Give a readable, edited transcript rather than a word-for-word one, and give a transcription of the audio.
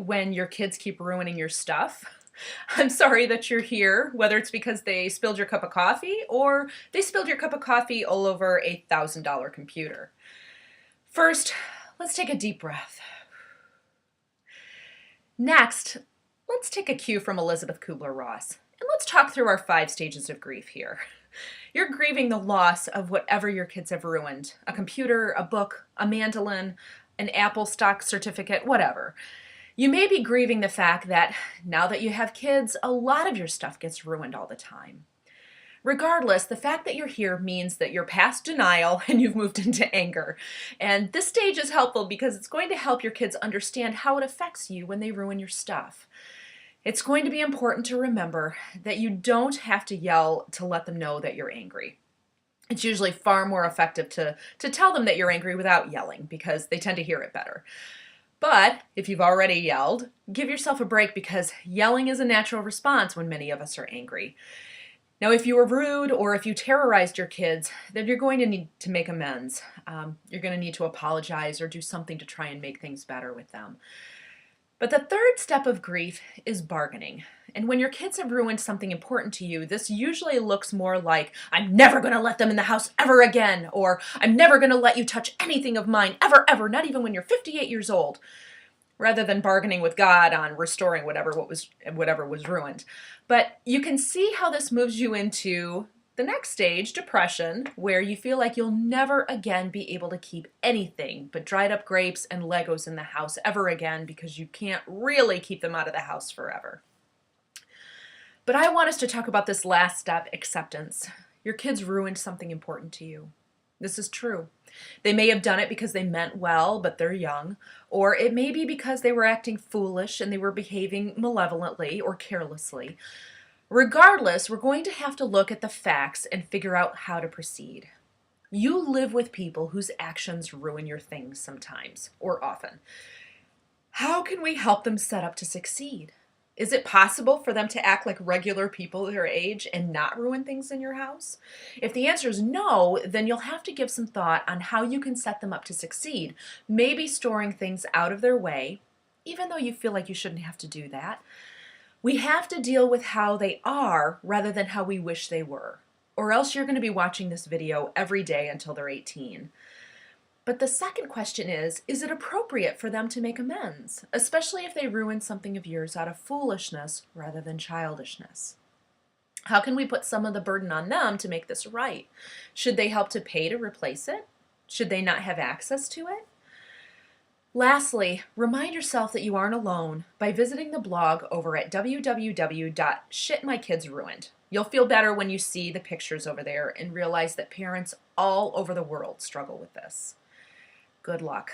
when your kids keep ruining your stuff. I'm sorry that you're here, whether it's because they spilled your cup of coffee or they spilled your cup of coffee all over a $1,000 computer. First, let's take a deep breath. Next, let's take a cue from Elizabeth Kubler-Ross, and let's talk through our 5 stages of grief here. You're grieving the loss of whatever your kids have ruined: a computer, a book, a mandolin, an Apple stock certificate, whatever. You may be grieving the fact that now that you have kids, a lot of your stuff gets ruined all the time. Regardless, the fact that you're here means that you're past denial and you've moved into anger. And this stage is helpful because it's going to help your kids understand how it affects you when they ruin your stuff. It's going to be important to remember that you don't have to yell to let them know that you're angry. It's usually far more effective to tell them that you're angry without yelling because they tend to hear it better. But if you've already yelled, give yourself a break because yelling is a natural response when many of us are angry. Now, if you were rude or if you terrorized your kids, then you're going to need to make amends. You're going to need to apologize or do something to try and make things better with them. But the third step of grief is bargaining. And when your kids have ruined something important to you, this usually looks more like, I'm never going to let them in the house ever again, or I'm never going to let you touch anything of mine ever, ever, not even when you're 58 years old, rather than bargaining with God on restoring whatever was ruined. But you can see how this moves you into the next stage, depression, where you feel like you'll never again be able to keep anything but dried up grapes and Legos in the house ever again because you can't really keep them out of the house forever. But I want us to talk about this last step, acceptance. Your kids ruined something important to you. This is true. They may have done it because they meant well, but they're young, or it may be because they were acting foolish and they were behaving malevolently or carelessly. Regardless, we're going to have to look at the facts and figure out how to proceed. You live with people whose actions ruin your things sometimes, or often. How can we help them set up to succeed? Is it possible for them to act like regular people their age and not ruin things in your house? If the answer is no, then you'll have to give some thought on how you can set them up to succeed. Maybe storing things out of their way, even though you feel like you shouldn't have to do that. We have to deal with how they are rather than how we wish they were, or else you're going to be watching this video every day until they're 18. But the second question is it appropriate for them to make amends, especially if they ruin something of yours out of foolishness rather than childishness? How can we put some of the burden on them to make this right? Should they help to pay to replace it? Should they not have access to it? Lastly, remind yourself that you aren't alone by visiting the blog over at www.shitmykidsruined. You'll feel better when you see the pictures over there and realize that parents all over the world struggle with this. Good luck.